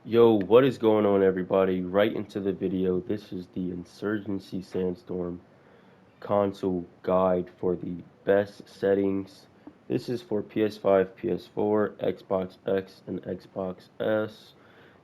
Yo, what is going on, everybody? Right into the video. This is the Insurgency Sandstorm console guide for the best settings. This is for PS5, PS4, Xbox X, and Xbox S.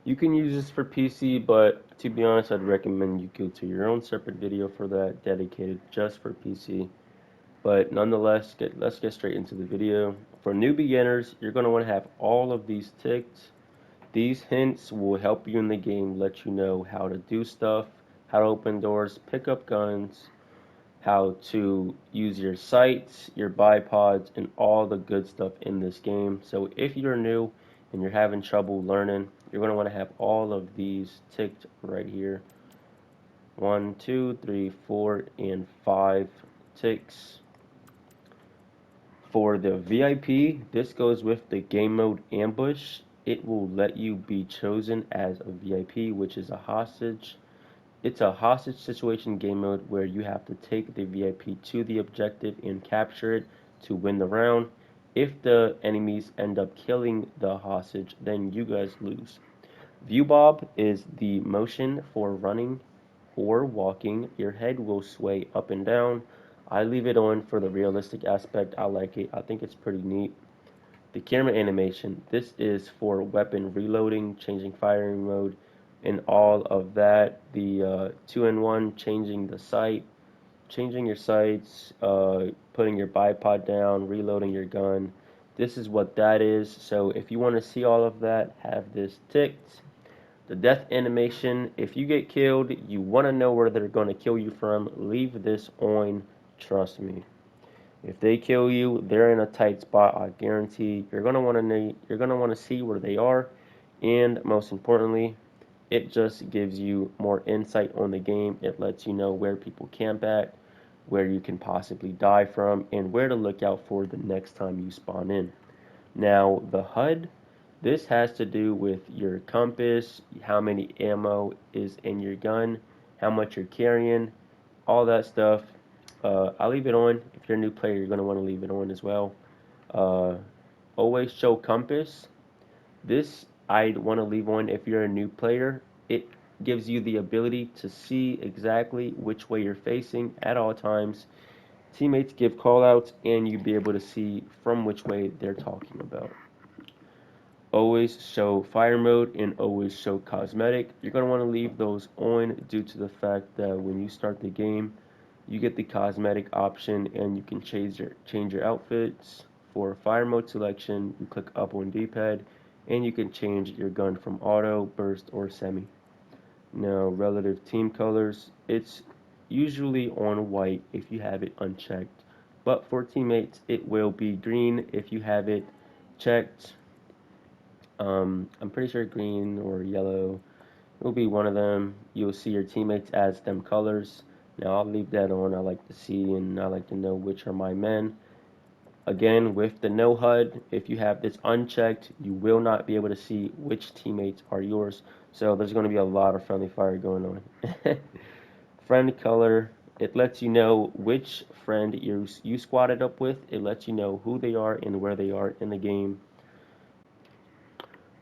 You can use this for PC, but to be honest, I'd recommend you go to your own separate video for that, dedicated just for PC. But nonetheless, let's get straight into the video. For new beginners, you're going to want to have all of these ticked. These hints will help you in the game, let you know how to do stuff, how to open doors, pick up guns, how to use your sights, your bipods, and all the good stuff in this game. So if you're new and you're having trouble learning, you're going to want to have all of these ticked right here. 1, 2, 3, 4, and 5 ticks. For the VIP, this goes with the game mode ambush. It will let you be chosen as a VIP, which is a hostage. It's a hostage situation game mode where you have to take the VIP to the objective and capture it to win the round. If the enemies end up killing the hostage, then you guys lose. Viewbob is the motion for running or walking. Your head will sway up and down. I leave it on for the realistic aspect. I like it. I think it's pretty neat. The camera animation. This is for weapon reloading, changing firing mode, and all of that. The 2-in-1, changing the sight, changing your sights, putting your bipod down, reloading your gun. This is what that is. So if you want to see all of that, have this ticked. The death animation, if you get killed, you want to know where they're going to kill you from, leave this on, trust me. If they kill you, they're in a tight spot, I guarantee. You're going to want to see where they are, and most importantly, it just gives you more insight on the game. It lets you know where people camp at, where you can possibly die from, and where to look out for the next time you spawn in. Now, the HUD, this has to do with your compass, how many ammo is in your gun, how much you're carrying, all that stuff. I'll leave it on. If you're a new player, you're going to want to leave it on as well. Uh, Always show compass. This I'd want to leave on if you're a new player. It gives you the ability to see exactly which way you're facing at all times. Teammates give callouts, and you'll be able to see from which way they're talking about. Always show fire mode and always show cosmetic. You're going to want to leave those on due to the fact that when you start the game, you get the cosmetic option and you can change your outfits. For fire mode selection, you click up on D-pad and you can change your gun from auto, burst, or semi. Now, relative team colors, it's usually on white if you have it unchecked, but for teammates, it will be green if you have it checked. I'm pretty sure green or yellow. It will be one of them. You'll see your teammates as them colors. Now I'll leave that on. I like to see and I like to know which are my men. Again, with the no HUD, if you have this unchecked, you will not be able to see which teammates are yours. So there's going to be a lot of friendly fire going on. Friend color, it lets you know which friend you squatted up with. It lets you know who they are and where they are in the game.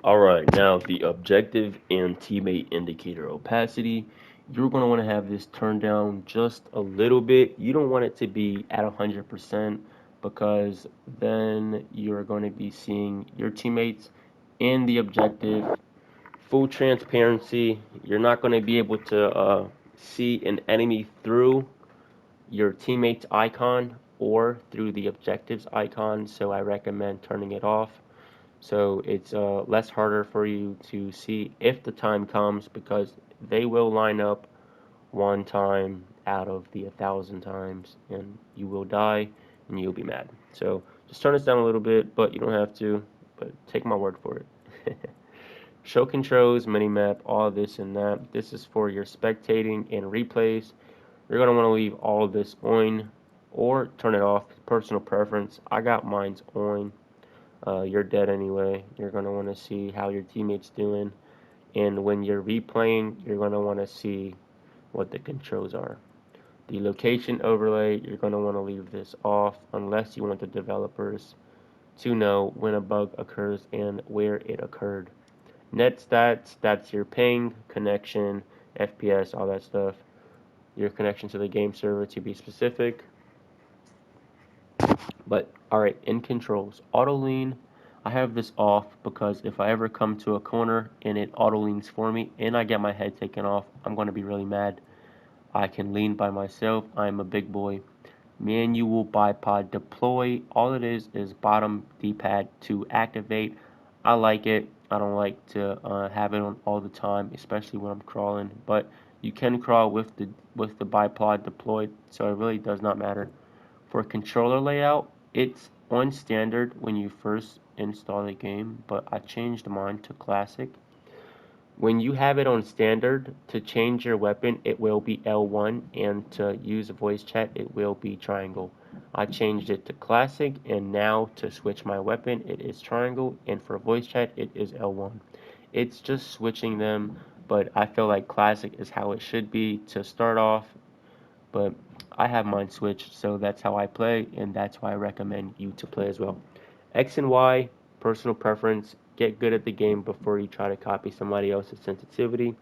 Alright, now the objective and teammate indicator opacity. You're going to want to have this turned down just a little bit. You don't want it to be at 100% because then you're going to be seeing your teammates in the objective. Full transparency. You're not going to be able to see an enemy through your teammate's icon or through the objective's icon, so I recommend turning it off. So it's less harder for you to see if the time comes because they will line up one time out of the 1,000 times and you will die and you'll be mad. So just turn this down a little bit, but you don't have to, but take my word for it. Show controls, minimap, all this and that. This is for your spectating and replays. You're going to want to leave all of this on or turn it off, personal preference. I got mine's on. You're dead anyway. You're going to want to see how your teammate's doing. And when you're replaying, you're going to want to see what the controls are. The location overlay, you're going to want to leave this off unless you want the developers to know when a bug occurs and where it occurred. Net stats, that's your ping, connection, FPS, all that stuff. Your connection to the game server, to be specific. But alright, in controls, auto lean, I have this off because if I ever come to a corner and it auto leans for me and I get my head taken off, I'm going to be really mad. I can lean by myself. I'm a big boy. Manual Bipod Deploy, all it is bottom D-pad to activate. I like it. I don't like to have it on all the time, especially when I'm crawling, but you can crawl with the Bipod deployed, so it really does not matter. For controller layout, it's on standard when you first install the game, but I changed mine to classic. When you have it on standard, to change your weapon, it will be L1, and to use voice chat, it will be triangle. I changed it to classic, and now to switch my weapon, it is triangle, and for voice chat, it is L1. It's just switching them, but I feel like classic is how it should be to start off, but I have mine switched, so that's how I play, and that's why I recommend you to play as well. X and Y, personal preference. Get good at the game before you try to copy somebody else's sensitivity.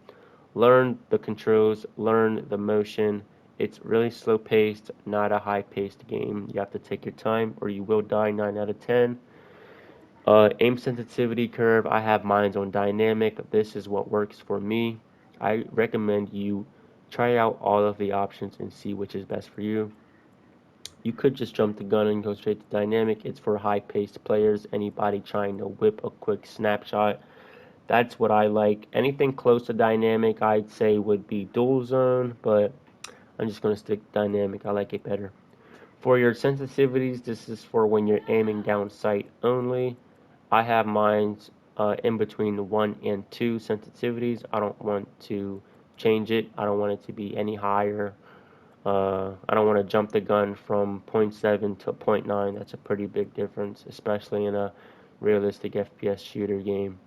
Learn the controls, learn the motion. It's really slow paced, not a high paced game. You have to take your time or you will die 9 out of 10. Aim sensitivity curve, I have mine on dynamic. This is what works for me. I recommend you try out all of the options and see which is best for you. You could just jump the gun and go straight to dynamic. It's for high-paced players, anybody trying to whip a quick snapshot. That's what I like. Anything close to dynamic, I'd say, would be dual zone, but I'm just going to stick dynamic. I like it better. For your sensitivities, this is for when you're aiming down sight only. I have mine in between 1 and 2 sensitivities. I don't want to change it. I don't want it to be any higher. I don't want to jump the gun from 0.7 to 0.9. That's a pretty big difference, especially in a realistic FPS shooter game.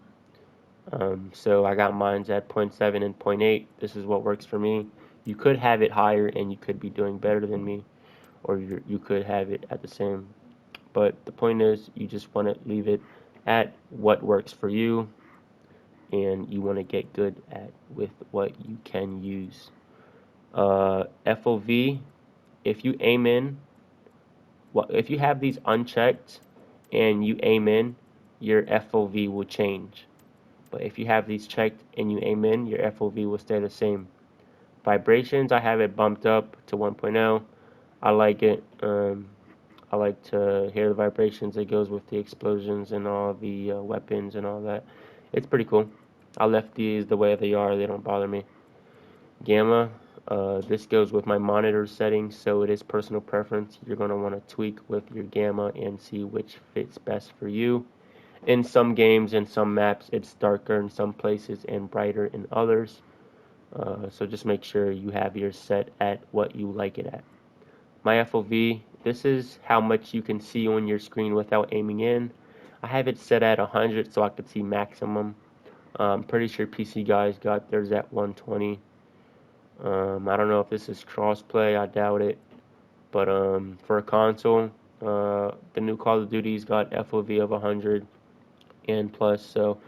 So I got mine at 0.7 and 0.8. This is what works for me. You could have it higher and you could be doing better than me, or you could have it at the same. But the point is, you just want to leave it at what works for you, and you want to get good at with what you can use. FOV, if you aim in, if you have these unchecked and you aim in, your FOV will change. But if you have these checked and you aim in, your FOV will stay the same. Vibrations, I have it bumped up to 1.0. I like it. I like to hear the vibrations. It goes with the explosions and all the weapons and all that. It's pretty cool. I left these the way they are. They don't bother me. Gamma, this goes with my monitor settings, so it is personal preference. You're going to want to tweak with your gamma and see which fits best for you. In some games and some maps, it's darker in some places and brighter in others. So just make sure you have yours set at what you like it at. My FOV, this is how much you can see on your screen without aiming in. I have it set at 100 so I could see maximum. I'm pretty sure PC guys got theirs at 120. I don't know if this is crossplay, I doubt it. But for a console, the new Call of Duty's got FOV of 100 and plus, so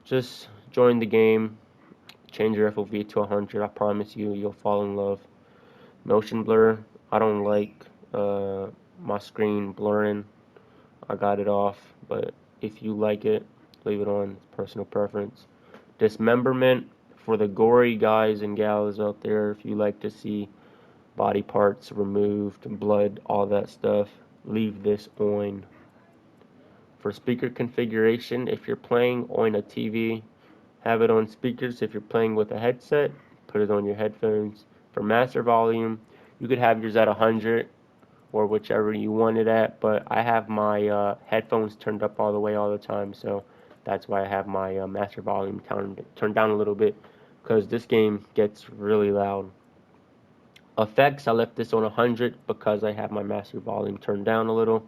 just join the game, change your FOV to 100. I promise you, you'll fall in love. Motion blur, I don't like my screen blurring. I got it off, but if you like it, leave it on. It's personal preference. Dismemberment, for the gory guys and gals out there, if you like to see body parts removed, blood, all that stuff, leave this on. For speaker configuration, if you're playing on a TV, have it on speakers. If you're playing with a headset, put it on your headphones. For master volume, you could have yours at 100 or whichever you want it at, but I have my headphones turned up all the way all the time, so that's why I have my master volume turned down a little bit, because this game gets really loud. Effects, I left this on 100 because I have my master volume turned down a little.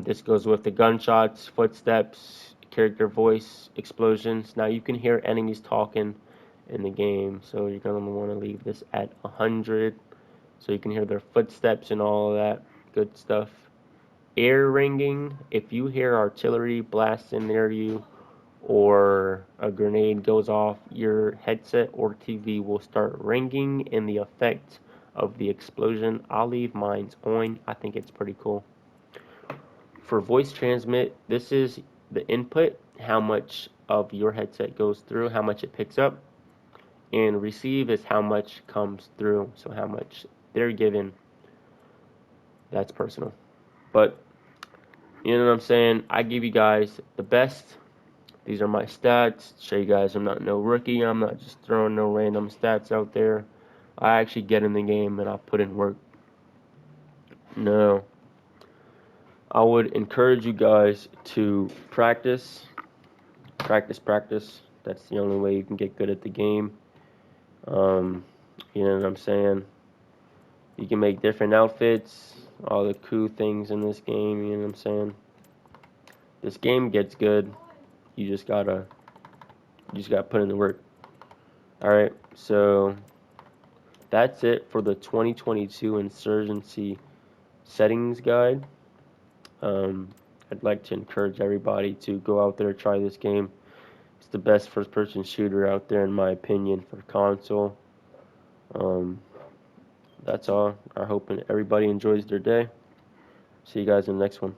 This goes with the gunshots, footsteps, character voice, explosions. Now you can hear enemies talking in the game, so you're going to want to leave this at 100 so you can hear their footsteps and all of that good stuff. Air ringing, if you hear artillery blasting near you or a grenade goes off, your headset or TV will start ringing in the effect of the explosion. I'll leave mine on. I think it's pretty cool. For voice transmit, this is the input, how much of your headset goes through, how much it picks up, and receive is how much comes through, so how much they're given. That's personal. But you know what I'm saying? I give you guys the best. These are my stats. Show you guys I'm not no rookie. I'm not just throwing no random stats out there. I actually get in the game and I put in work. No. I would encourage you guys to practice. Practice. That's the only way you can get good at the game. You know what I'm saying? You can make different outfits, all the cool things in this game, you know what I'm saying? This game gets good. You just gotta put in the work. Alright, so that's it for the 2022 Insurgency settings guide. I'd like to encourage everybody to go out there and try this game. It's the best first-person shooter out there in my opinion for console. That's all. I hope everybody enjoys their day. See you guys in the next one.